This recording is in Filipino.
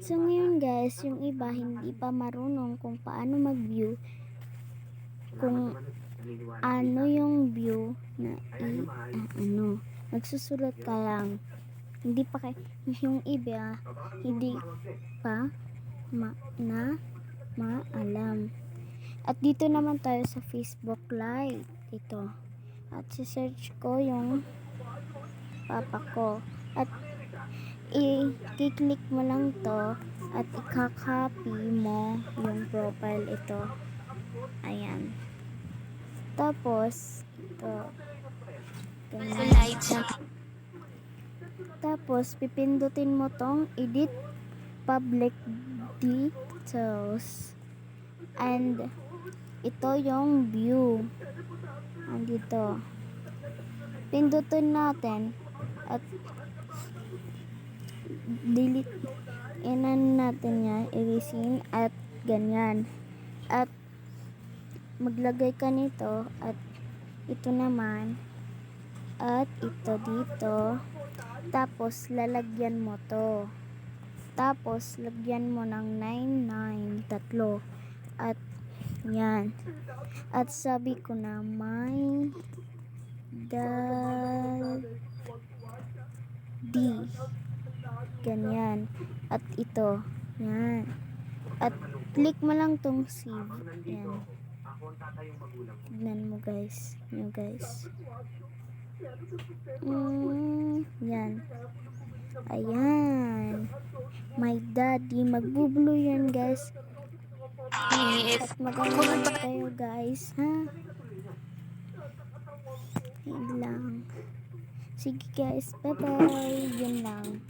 So ngayon guys, yung iba hindi pa marunong kung paano mag-view, kung ano yung view na magsusulat ka lang. Hindi pa yung iba hindi pa maalam. At dito naman tayo sa Facebook Live ito. At si-search ko yung papa ko. At i-click mo lang to at i-copy mo yung profile ito. Ayan. Tapos ito. Ganyan. Tapos pipindutin mo tong edit public details. And ito yung view. Andito. Pindutin natin at delete natin yan, erasing at ganyan. At maglagay ka nito at ito naman at ito dito. Tapos lalagyan mo to. Tapos lagyan mo ng 993 at yan. At sabi ko na may D. Ganyan. At ito. Yan. At click mo lang tong save. Yan. Tignan mo guys. Yan guys. Yan. Ayan. My daddy. Magbublue yan guys. At maganda kayo guys. Ha? Yan lang. Sige guys. Bye bye. Yun lang.